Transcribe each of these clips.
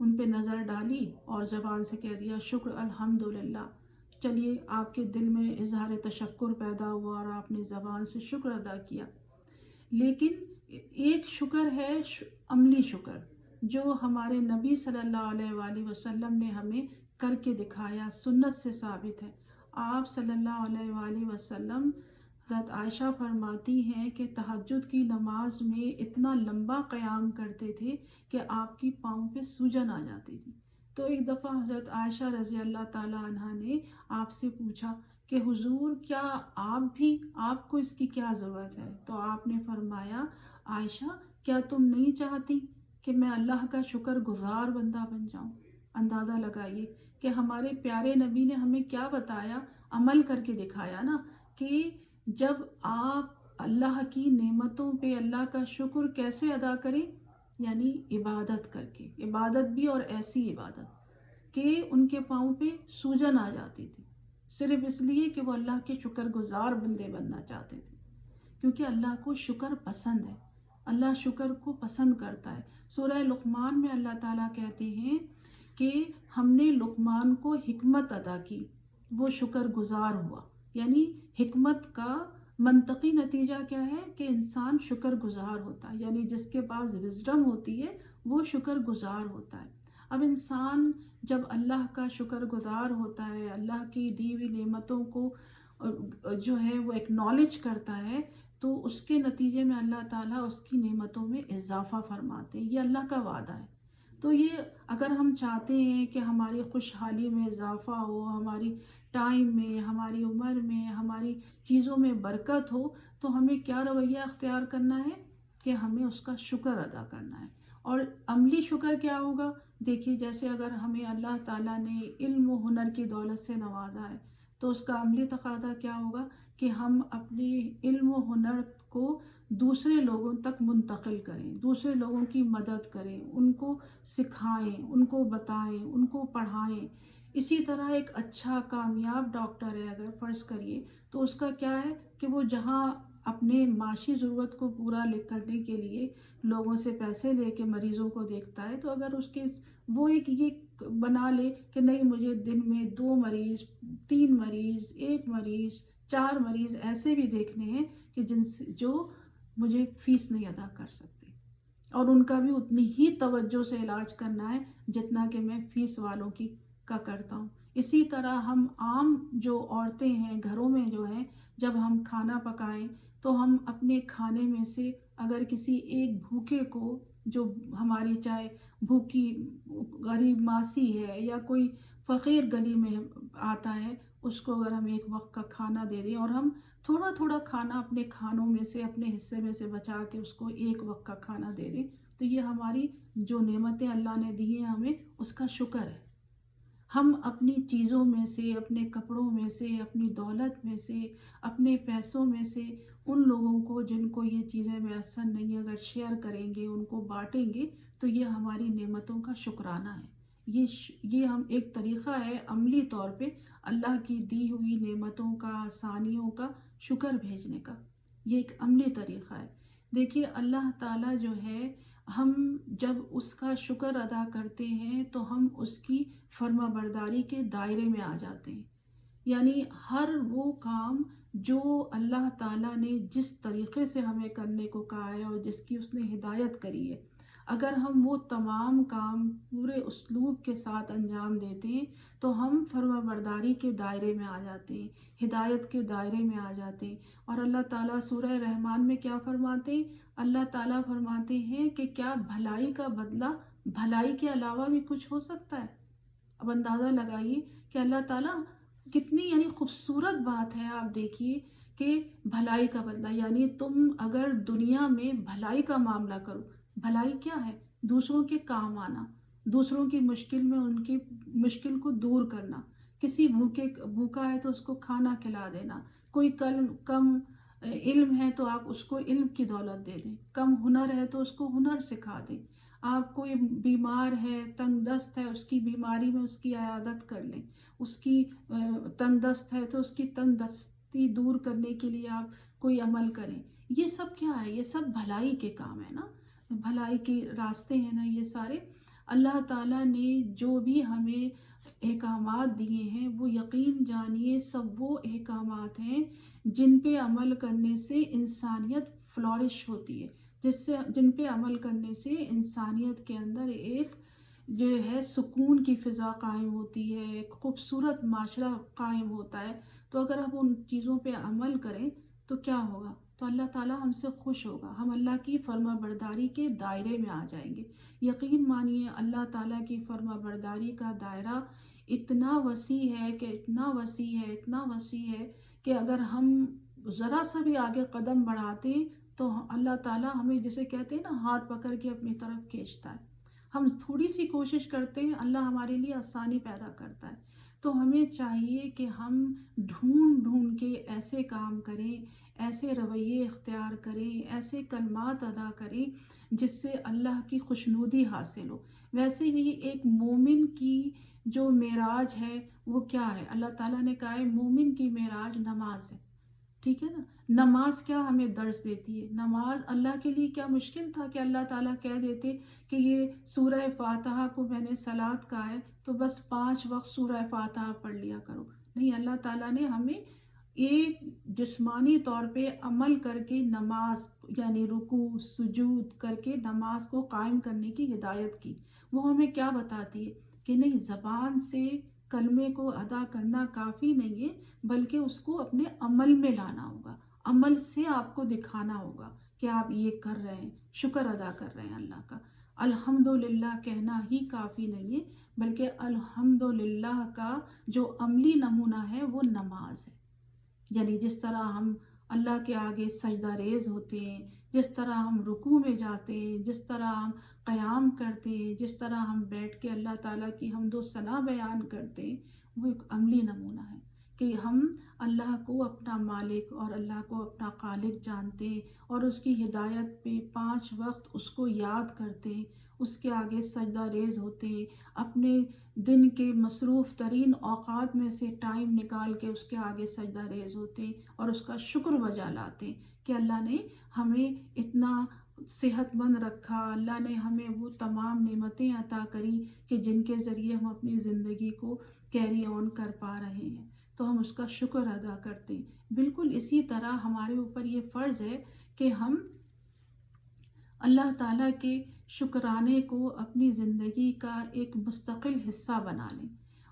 ان پہ نظر ڈالی اور زبان سے کہہ دیا شکر الحمدللہ. چلیے آپ کے دل میں اظہار تشکر پیدا ہوا اور آپ نے زبان سے شکر ادا کیا. لیکن ایک شکر ہے عملی شکر جو ہمارے نبی صلی اللہ علیہ وآلہ وسلم نے ہمیں کر کے دکھایا، سنت سے ثابت ہے. آپ صلی اللہ علیہ وآلہ وسلم، حضرت عائشہ فرماتی ہیں کہ تہجد کی نماز میں اتنا لمبا قیام کرتے تھے کہ آپ کی پاؤں پہ سوجن آ جاتی تھی. تو ایک دفعہ حضرت عائشہ رضی اللہ تعالیٰ عنہ نے آپ سے پوچھا کہ حضور کیا آپ کو اس کی کیا ضرورت ہے؟ تو آپ نے فرمایا عائشہ کیا تم نہیں چاہتی کہ میں اللہ کا شکر گزار بندہ بن جاؤں؟ اندازہ لگائیے کہ ہمارے پیارے نبی نے ہمیں کیا بتایا، عمل کر کے دکھایا نا، کہ جب آپ اللہ کی نعمتوں پہ اللہ کا شکر کیسے ادا کریں، یعنی عبادت کر کے. عبادت بھی اور ایسی عبادت کہ ان کے پاؤں پہ سوجن آ جاتی تھی، صرف اس لیے کہ وہ اللہ کے شکر گزار بندے بننا چاہتے تھے. کیونکہ اللہ کو شکر پسند ہے، اللہ شکر کو پسند کرتا ہے. سورہ لقمان میں اللہ تعالیٰ کہتے ہیں کہ ہم نے لقمان کو حکمت عطا کی، وہ شکر گزار ہوا. یعنی حکمت کا منطقی نتیجہ کیا ہے کہ انسان شکر گزار ہوتا ہے، یعنی جس کے پاس وزڈم ہوتی ہے وہ شکر گزار ہوتا ہے. اب انسان جب اللہ کا شکر گزار ہوتا ہے، اللہ کی دی ہوئی نعمتوں کو جو ہے وہ ایکنالج کرتا ہے، تو اس کے نتیجے میں اللہ تعالیٰ اس کی نعمتوں میں اضافہ فرماتے ہیں. یہ اللہ کا وعدہ ہے. تو یہ اگر ہم چاہتے ہیں کہ ہماری خوشحالی میں اضافہ ہو، ہماری ٹائم میں، ہماری عمر میں، ہماری چیزوں میں برکت ہو، تو ہمیں کیا رویہ اختیار کرنا ہے کہ ہمیں اس کا شکر ادا کرنا ہے. اور عملی شکر کیا ہوگا؟ دیکھیے جیسے اگر ہمیں اللہ تعالیٰ نے علم و ہنر کی دولت سے نوازا ہے تو اس کا عملی تقاضا کیا ہوگا کہ ہم اپنے علم و ہنر کو دوسرے لوگوں تک منتقل کریں، دوسرے لوگوں کی مدد کریں، ان کو سکھائیں، ان کو بتائیں، ان کو پڑھائیں. اسی طرح ایک اچھا کامیاب ڈاکٹر ہے اگر فرض کریے تو اس کا کیا ہے کہ وہ جہاں اپنے معاشی ضرورت کو پورا کرنے کے لیے لوگوں سے پیسے لے کے مریضوں کو دیکھتا ہے، تو اگر اس کے وہ ایک یہ بنا لے کہ نہیں مجھے دن میں 2 مریض، 3 مریض، 1 مریض، 4 مریض ایسے بھی دیکھنے ہیں کہ جو مجھے فیس نہیں ادا کر سکتے، اور ان کا بھی اتنی ہی توجہ سے علاج کرنا ہے جتنا کہ میں فیس والوں کا کرتا ہوں. اسی طرح ہم عام جو عورتیں ہیں گھروں میں جو ہیں، جب ہم کھانا پکائیں تو ہم اپنے کھانے میں سے اگر کسی ایک بھوکے کو، جو ہماری چاہے بھوکی غریب ماسی ہے یا کوئی فقیر گلی میں آتا ہے، اس کو اگر ہم ایک وقت کا کھانا دے دیں اور ہم تھوڑا تھوڑا کھانا اپنے کھانوں میں سے، اپنے حصے میں سے بچا کے اس کو ایک وقت کا کھانا دے دیں، تو یہ ہماری جو نعمتیں اللہ نے دی ہیں ہمیں اس کا شکر ہے. ہم اپنی چیزوں میں سے، اپنے کپڑوں میں سے، اپنی دولت میں سے، اپنے پیسوں میں سے ان لوگوں کو جن کو یہ چیزیں میسر نہیں اگر شیئر کریں گے، ان کو بانٹیں گے، تو یہ ہماری نعمتوں کا شکرانہ ہے. یہ ہم ایک طریقہ ہے عملی طور پہ اللہ کی دی ہوئی نعمتوں کا، آسانیوں کا شکر بھیجنے کا. یہ ایک عملی طریقہ ہے. دیکھیے اللہ تعالیٰ جو ہے، ہم جب اس کا شکر ادا کرتے ہیں تو ہم اس کی فرما برداری کے دائرے میں آ جاتے ہیں. یعنی ہر وہ کام جو اللہ تعالیٰ نے جس طریقے سے ہمیں کرنے کو کہا ہے اور جس کی اس نے ہدایت کری ہے، اگر ہم وہ تمام کام پورے اسلوب کے ساتھ انجام دیتے ہیں تو ہم فرما برداری کے دائرے میں آ جاتے ہیں، ہدایت کے دائرے میں آ جاتے ہیں. اور اللہ تعالیٰ سورہ رحمان میں کیا فرماتے ہیں؟ اللہ تعالیٰ فرماتے ہیں کہ کیا بھلائی کا بدلہ بھلائی کے علاوہ بھی کچھ ہو سکتا ہے؟ اب اندازہ لگائیے کہ اللہ تعالیٰ کتنی یعنی خوبصورت بات ہے. آپ دیکھیے کہ بھلائی کا بدلہ، یعنی تم اگر دنیا میں بھلائی کا معاملہ کرو، بھلائی کیا ہے؟ دوسروں کے کام آنا، دوسروں کی مشکل میں ان کی مشکل کو دور کرنا. کسی بھوکا ہے تو اس کو کھانا کھلا دینا. کوئی کم علم ہے تو آپ اس کو علم کی دولت دے دیں. کم ہنر ہے تو اس کو ہنر سکھا دیں. آپ کوئی بیمار ہے، تنگ دست ہے، اس کی بیماری میں اس کی عیادت کر لیں. اس کی تنگ دست ہے تو اس کی تنگ دستی دور کرنے کے لیے آپ کوئی عمل کریں. یہ سب کیا ہے؟ یہ سب بھلائی کے کام ہے نا، بھلائی کے راستے ہیں نا یہ سارے. اللہ تعالیٰ نے جو بھی ہمیں احکامات دیے ہیں وہ یقین جانیے سب وہ احکامات ہیں جن پہ عمل کرنے سے انسانیت فلورش ہوتی ہے، جن پہ عمل کرنے سے انسانیت کے اندر ایک جو ہے سکون کی فضا قائم ہوتی ہے، ایک خوبصورت معاشرہ قائم ہوتا ہے۔ تو اگر ہم ان چیزوں پہ عمل کریں تو کیا ہوگا؟ تو اللہ تعالیٰ ہم سے خوش ہوگا، ہم اللہ کی فرما برداری کے دائرے میں آ جائیں گے۔ یقین مانیے اللہ تعالیٰ کی فرما برداری کا دائرہ اتنا وسیع ہے کہ اتنا وسیع ہے کہ اگر ہم ذرا سا بھی آگے قدم بڑھاتے ہیں تو اللہ تعالیٰ ہمیں، جسے کہتے ہیں نا، ہاتھ پکڑ کے اپنی طرف کھینچتا ہے۔ ہم تھوڑی سی کوشش کرتے ہیں، اللہ ہمارے لیے آسانی پیدا کرتا ہے۔ تو ہمیں چاہیے کہ ہم ڈھونڈ ڈھونڈ کے ایسے کام کریں، ایسے رویے اختیار کریں، ایسے کلمات ادا کریں جس سے اللہ کی خوشنودی حاصل ہو۔ ویسے بھی ایک مومن کی جو معراج ہے وہ کیا ہے؟ اللہ تعالیٰ نے کہا ہے مومن کی معراج نماز ہے، ٹھیک ہے نا؟ نماز کیا ہمیں درس دیتی ہے؟ نماز اللہ کے لیے کیا مشکل تھا کہ اللہ تعالیٰ کہہ دیتے کہ یہ سورہ فاتحہ کو میں نے صلات کہا ہے تو بس 5 وقت سورہ فاتحہ پڑھ لیا کرو؟ نہیں، اللہ تعالیٰ نے ہمیں ایک جسمانی طور پہ عمل کر کے نماز یعنی رکوع سجود کر کے نماز کو قائم کرنے کی ہدایت کی۔ وہ ہمیں کیا بتاتی ہے کہ نہیں، زبان سے کلمے کو ادا کرنا کافی نہیں ہے، بلکہ اس کو اپنے عمل میں لانا ہوگا، عمل سے آپ کو دکھانا ہوگا کہ آپ یہ کر رہے ہیں، شکر ادا کر رہے ہیں اللہ کا۔ الحمدللہ کہنا ہی کافی نہیں ہے، بلکہ الحمدللہ کا جو عملی نمونہ ہے وہ نماز ہے۔ یعنی جس طرح ہم اللہ کے آگے سجدہ ریز ہوتے ہیں، جس طرح ہم رکوع میں جاتے ہیں، جس طرح ہم قیام کرتے ہیں، جس طرح ہم بیٹھ کے اللہ تعالیٰ کی حمد و ثنا بیان کرتے ہیں، وہ ایک عملی نمونہ ہے کہ ہم اللہ کو اپنا مالک اور اللہ کو اپنا خالق جانتے ہیں اور اس کی ہدایت پہ 5 وقت اس کو یاد کرتے ہیں، اس کے آگے سجدہ ریز ہوتے ہیں، اپنے دن کے مصروف ترین اوقات میں سے ٹائم نکال کے اس کے آگے سجدہ ریز ہوتے ہیں اور اس کا شکر بجا لاتے ہیں کہ اللہ نے ہمیں اتنا صحت مند رکھا، اللہ نے ہمیں وہ تمام نعمتیں عطا کری کہ جن کے ذریعے ہم اپنی زندگی کو کیری آن کر پا رہے ہیں، تو ہم اس کا شکر ادا کرتے ہیں۔ بالکل اسی طرح ہمارے اوپر یہ فرض ہے کہ ہم اللہ تعالیٰ کے شکرانے کو اپنی زندگی کا ایک مستقل حصہ بنا لیں،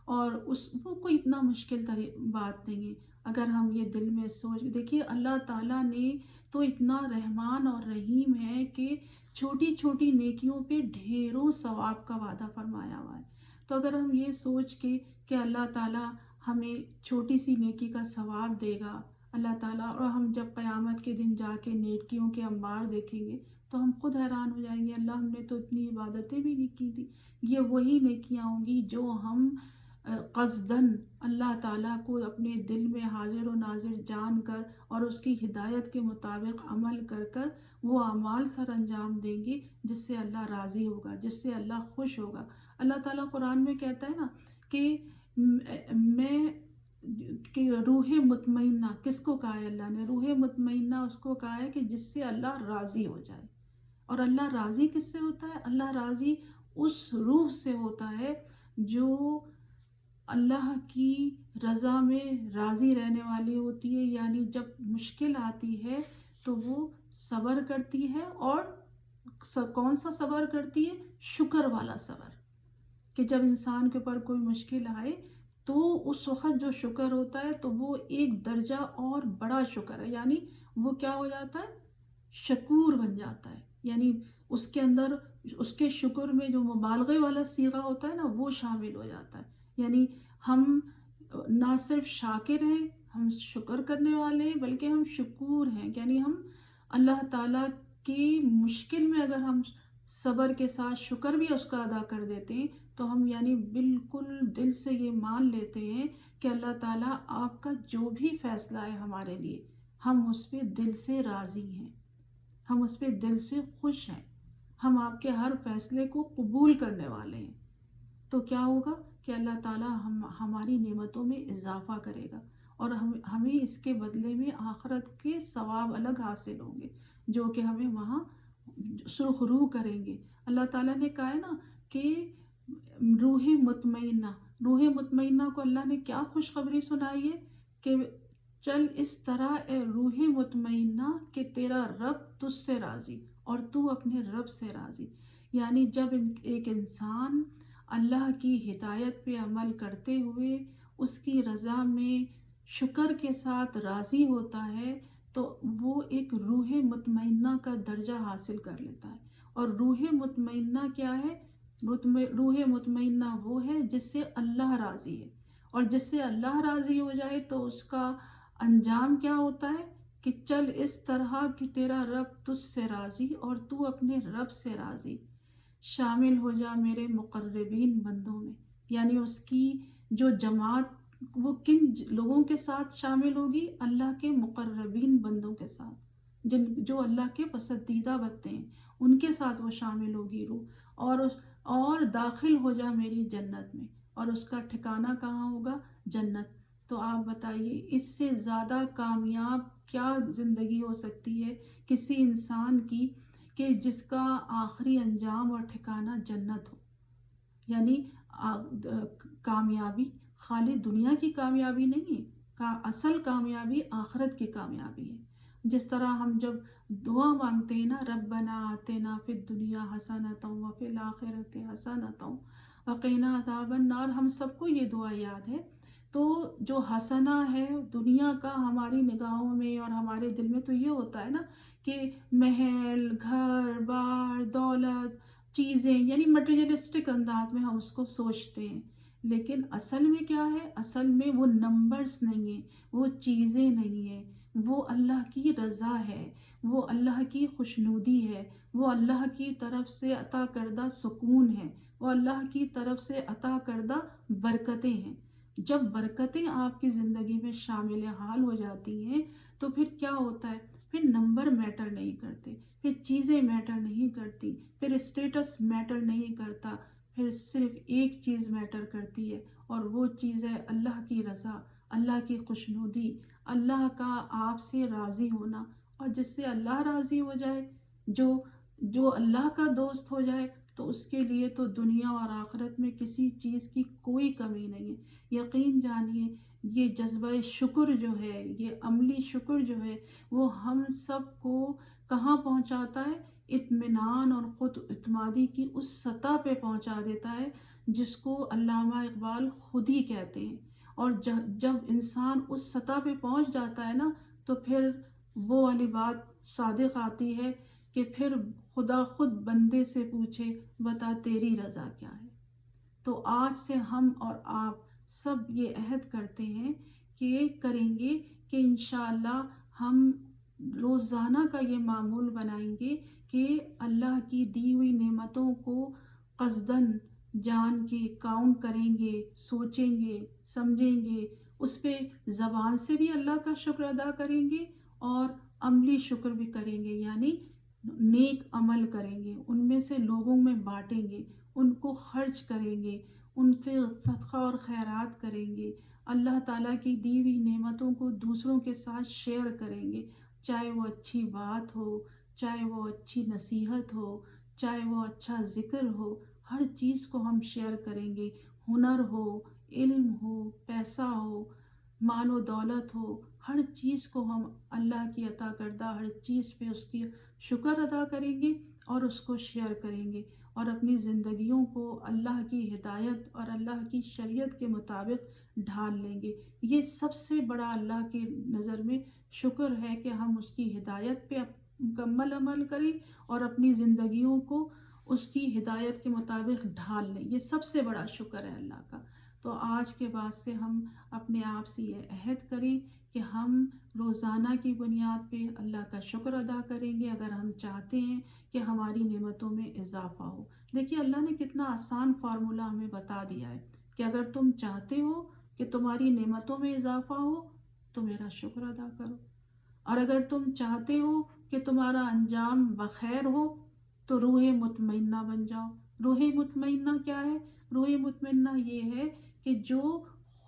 اور وہ کوئی اتنا مشکل بات نہیں ہے اگر ہم یہ دل میں سوچ دیکھیے۔ اللہ تعالیٰ نے تو اتنا رحمان اور رحیم ہے کہ چھوٹی چھوٹی نیکیوں پہ ڈھیروں ثواب کا وعدہ فرمایا ہوا ہے۔ تو اگر ہم یہ سوچ کے کہ اللہ تعالیٰ ہمیں چھوٹی سی نیکی کا ثواب دے گا، اللہ تعالیٰ، اور ہم جب قیامت کے دن جا کے نیکیوں کے انبار دیکھیں گے تو ہم خود حیران ہو جائیں گے، اللہ ہم نے تو اتنی عبادتیں بھی نہیں کی تھی۔ یہ وہی نیکیاں ہوں گی جو ہم قصداً اللہ تعالیٰ کو اپنے دل میں حاضر و ناظر جان کر اور اس کی ہدایت کے مطابق عمل کر کر وہ اعمال سر انجام دیں گے جس سے اللہ راضی ہوگا، جس سے اللہ خوش ہوگا۔ اللہ تعالیٰ قرآن میں کہتا ہے نا کہ میں کہ روح مطمئنہ، کس کو کہا ہے اللہ نے؟ روح مطمئنہ اس کو کہا ہے کہ جس سے اللہ راضی ہو جائے۔ اور اللہ راضی کس سے ہوتا ہے؟ اللہ راضی اس روح سے ہوتا ہے جو اللہ کی رضا میں راضی رہنے والی ہوتی ہے، یعنی جب مشکل آتی ہے تو وہ صبر کرتی ہے، اور کون سا صبر کرتی ہے؟ شکر والا صبر، کہ جب انسان کے اوپر کوئی مشکل آئے تو اس وقت جو شکر ہوتا ہے تو وہ ایک درجہ اور بڑا شکر ہے، یعنی وہ کیا ہو جاتا ہے؟ شکور بن جاتا ہے، یعنی اس کے اندر اس کے شکر میں جو مبالغے والا صیغہ ہوتا ہے نا وہ شامل ہو جاتا ہے۔ یعنی ہم نہ صرف شاکر ہیں، ہم شکر کرنے والے ہیں، بلکہ ہم شکور ہیں، یعنی ہم اللہ تعالیٰ کی مشکل میں اگر ہم صبر کے ساتھ شکر بھی اس کا ادا کر دیتے ہیں تو ہم یعنی بالکل دل سے یہ مان لیتے ہیں کہ اللہ تعالیٰ آپ کا جو بھی فیصلہ ہے ہمارے لیے، ہم اس پہ دل سے راضی ہیں، ہم اس پہ دل سے خوش ہیں، ہم آپ کے ہر فیصلے کو قبول کرنے والے ہیں۔ تو کیا ہوگا کہ اللہ تعالیٰ ہماری نعمتوں میں اضافہ کرے گا، اور ہمیں اس کے بدلے میں آخرت کے ثواب الگ حاصل ہوں گے جو کہ ہمیں وہاں سرخرو کریں گے۔ اللہ تعالیٰ نے کہا ہے نا کہ روح مطمئنہ کو اللہ نے کیا خوشخبری سنائی ہے کہ چل اس طرح اے روح مطمئنہ کہ تیرا رب تجھ سے راضی اور تو اپنے رب سے راضی. یعنی جب ایک انسان اللہ کی ہدایت پہ عمل کرتے ہوئے اس کی رضا میں شکر کے ساتھ راضی ہوتا ہے تو وہ ایک روح مطمئنہ کا درجہ حاصل کر لیتا ہے. اور روح مطمئنہ کیا ہے؟ روح مطمئنہ وہ ہے جس سے اللہ راضی ہے، اور جس سے اللہ راضی ہو جائے تو اس کا انجام کیا ہوتا ہے کہ چل اس طرح کہ تیرا رب تجھ سے راضی اور تو اپنے رب سے راضی. شامل ہو جا میرے مقربین بندوں میں. یعنی اس کی جو جماعت وہ کن لوگوں کے ساتھ شامل ہوگی؟ اللہ کے مقربین بندوں کے ساتھ، جو اللہ کے پسندیدہ بندے ہیں ان کے ساتھ وہ شامل ہوگی روح. اور داخل ہو جا میری جنت میں، اور اس کا ٹھکانہ کہاں ہوگا؟ جنت. تو آپ بتائیے اس سے زیادہ کامیاب کیا زندگی ہو سکتی ہے کسی انسان کی کہ جس کا آخری انجام اور ٹھکانہ جنت ہو. یعنی کامیابی خالی دنیا کی کامیابی نہیں ہے، اصل کامیابی آخرت کی کامیابی ہے. جس طرح ہم جب دعا مانگتے ہیں نا، ربنا آتنا فی الدنیا حسنۃ وفی الآخرۃ حسنۃ وقنا عذاب النار، ہم سب کو یہ دعا یاد ہے. تو جو حسنہ ہے دنیا کا ہماری نگاہوں میں اور ہمارے دل میں تو یہ ہوتا ہے نا کہ محل، گھر بار، دولت، چیزیں، یعنی مٹیریلسٹک انداز میں ہم اس کو سوچتے ہیں. لیکن اصل میں کیا ہے؟ اصل میں وہ نمبرز نہیں ہیں، وہ چیزیں نہیں ہیں، وہ اللہ کی رضا ہے، وہ اللہ کی خوشنودی ہے، وہ اللہ کی طرف سے عطا کردہ سکون ہے، وہ اللہ کی طرف سے عطا کردہ برکتیں ہیں. جب برکتیں آپ کی زندگی میں شامل حال ہو جاتی ہیں تو پھر کیا ہوتا ہے؟ پھر نمبر میٹر نہیں کرتے، پھر چیزیں میٹر نہیں کرتی، پھر اسٹیٹس میٹر نہیں کرتا. پھر صرف ایک چیز میٹر کرتی ہے، اور وہ چیز ہے اللہ کی رضا، اللہ کی خوشنودی، اللہ کا آپ سے راضی ہونا. اور جس سے اللہ راضی ہو جائے، جو اللہ کا دوست ہو جائے، تو اس کے لیے تو دنیا اور آخرت میں کسی چیز کی کوئی کمی نہیں ہے. یقین جانیے یہ جذبہ شکر جو ہے، یہ عملی شکر جو ہے، وہ ہم سب کو کہاں پہنچاتا ہے؟ اطمینان اور خود اعتمادی کی اس سطح پہ پہنچا دیتا ہے جس کو علامہ اقبال خود ہی کہتے ہیں. اور جب انسان اس سطح پہ پہنچ جاتا ہے نا تو پھر وہ والی بات صادق آتی ہے کہ پھر خدا خود بندے سے پوچھے بتا تیری رضا کیا ہے. تو آج سے ہم اور آپ سب یہ عہد کرتے ہیں کہ کریں گے کہ انشاءاللہ ہم روزانہ کا یہ معمول بنائیں گے کہ اللہ کی دی ہوئی نعمتوں کو قصداً جان کے کاؤنٹ کریں گے، سوچیں گے، سمجھیں گے، اس پہ زبان سے بھی اللہ کا شکر ادا کریں گے اور عملی شکر بھی کریں گے. یعنی نیک عمل کریں گے، ان میں سے لوگوں میں بانٹیں گے، ان کو خرچ کریں گے، ان سے صدقہ اور خیرات کریں گے، اللہ تعالیٰ کی دی ہوئی نعمتوں کو دوسروں کے ساتھ شیئر کریں گے. چاہے وہ اچھی بات ہو، چاہے وہ اچھی نصیحت ہو، چاہے وہ اچھا ذکر ہو، ہر چیز کو ہم شیئر کریں گے. ہنر ہو، علم ہو، پیسہ ہو، مال و دولت ہو، ہر چیز کو ہم اللہ کی عطا کردہ ہر چیز پہ اس کی شکر ادا کریں گے اور اس کو شیئر کریں گے، اور اپنی زندگیوں کو اللہ کی ہدایت اور اللہ کی شریعت کے مطابق ڈھال لیں گے. یہ سب سے بڑا اللہ کی نظر میں شکر ہے کہ ہم اس کی ہدایت پہ مکمل عمل کریں اور اپنی زندگیوں کو اس کی ہدایت کے مطابق ڈھال لیں. یہ سب سے بڑا شکر ہے اللہ کا. تو آج کے بعد سے ہم اپنے آپ سے یہ عہد کریں کہ ہم روزانہ کی بنیاد پہ اللہ کا شکر ادا کریں گے اگر ہم چاہتے ہیں کہ ہماری نعمتوں میں اضافہ ہو. دیکھیے اللہ نے کتنا آسان فارمولہ ہمیں بتا دیا ہے کہ اگر تم چاہتے ہو کہ تمہاری نعمتوں میں اضافہ ہو تو میرا شکر ادا کرو، اور اگر تم چاہتے ہو کہ تمہارا انجام بخیر ہو تو روح مطمئنہ بن جاؤ. روح مطمئنہ کیا ہے؟ روح مطمئنہ یہ ہے کہ جو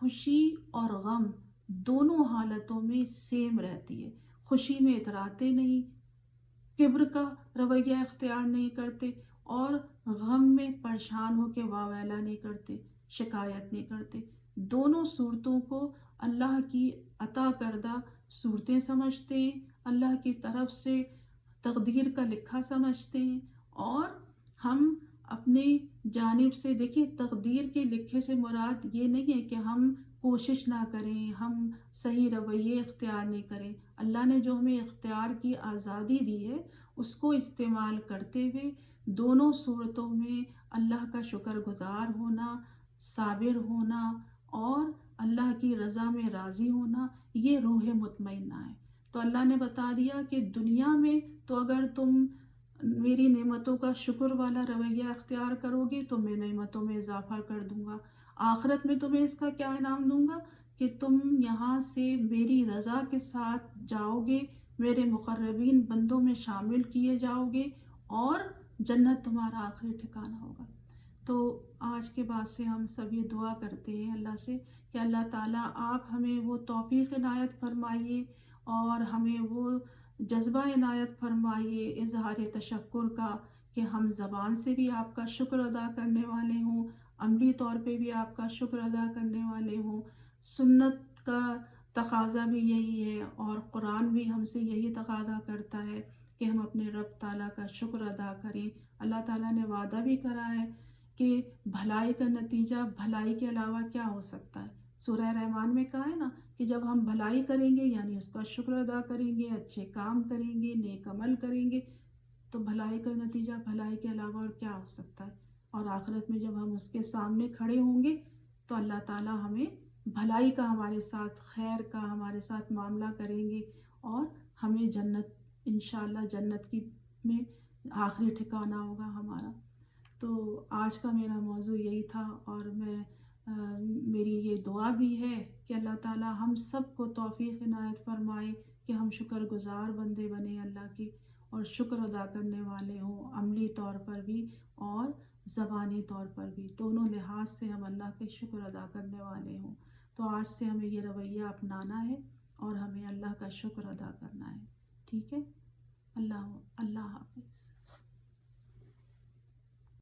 خوشی اور غم دونوں حالتوں میں سیم رہتی ہے. خوشی میں اتراتے نہیں، کبر کا رویہ اختیار نہیں کرتے، اور غم میں پریشان ہو کے واویلا نہیں کرتے، شکایت نہیں کرتے، دونوں صورتوں کو اللہ کی عطا کردہ صورتیں سمجھتے ہیں، اللہ کی طرف سے تقدیر کا لکھا سمجھتے ہیں، اور ہم اپنے جانب سے دیکھیے تقدیر کے لکھے سے مراد یہ نہیں ہے کہ ہم کوشش نہ کریں، ہم صحیح رویے اختیار نہیں کریں۔ اللہ نے جو ہمیں اختیار کی آزادی دی ہے اس کو استعمال کرتے ہوئے دونوں صورتوں میں اللہ کا شکر گزار ہونا، صابر ہونا اور اللہ کی رضا میں راضی ہونا، یہ روح مطمئنہ ہے۔ تو اللہ نے بتا دیا کہ دنیا میں تو اگر تم میری نعمتوں کا شکر والا رویہ اختیار کرو گے تو میں نعمتوں میں اضافہ کر دوں گا، آخرت میں تمہیں اس کا کیا انعام دوں گا کہ تم یہاں سے میری رضا کے ساتھ جاؤ گے، میرے مقربین بندوں میں شامل کیے جاؤ گے، اور جنت تمہارا آخری ٹھکانہ ہوگا۔ تو آج کے بعد سے ہم سب یہ دعا کرتے ہیں اللہ سے کہ اللہ تعالیٰ آپ ہمیں وہ توفیق عنایت فرمائیے اور ہمیں وہ جذبہ عنایت فرمائیے اظہار تشکر کا، کہ ہم زبان سے بھی آپ کا شکر ادا کرنے والے ہوں، عملی طور پہ بھی آپ کا شکر ادا کرنے والے ہوں۔ سنت کا تقاضا بھی یہی ہے اور قرآن بھی ہم سے یہی تقاضا کرتا ہے کہ ہم اپنے رب تعالیٰ کا شکر ادا کریں۔ اللہ تعالیٰ نے وعدہ بھی کرا ہے کہ بھلائی کا نتیجہ بھلائی کے علاوہ کیا ہو سکتا ہے۔ سورہ رحمان میں کہا ہے نا کہ جب ہم بھلائی کریں گے یعنی اس کا شکر ادا کریں گے، اچھے کام کریں گے، نیک عمل کریں گے، تو بھلائی کا نتیجہ بھلائی کے علاوہ اور کیا ہو سکتا ہے۔ اور آخرت میں جب ہم اس کے سامنے کھڑے ہوں گے تو اللہ تعالیٰ ہمیں بھلائی کا ہمارے ساتھ، خیر کا ہمارے ساتھ معاملہ کریں گے اور ہمیں جنت انشاءاللہ جنت کی میں آخری ٹھکانہ ہوگا ہمارا۔ تو آج کا میرا موضوع یہی تھا، اور میری یہ دعا بھی ہے کہ اللہ تعالیٰ ہم سب کو توفیق عنایت فرمائے کہ ہم شکر گزار بندے بنیں اللہ کے، اور شکر ادا کرنے والے ہوں، عملی طور پر بھی اور زبانی طور پر بھی، دونوں لحاظ سے ہم اللہ کے شکر ادا کرنے والے ہوں۔ تو آج سے ہمیں یہ رویہ اپنانا ہے اور ہمیں اللہ کا شکر ادا کرنا ہے، ٹھیک ہے؟ اللہ حافظ۔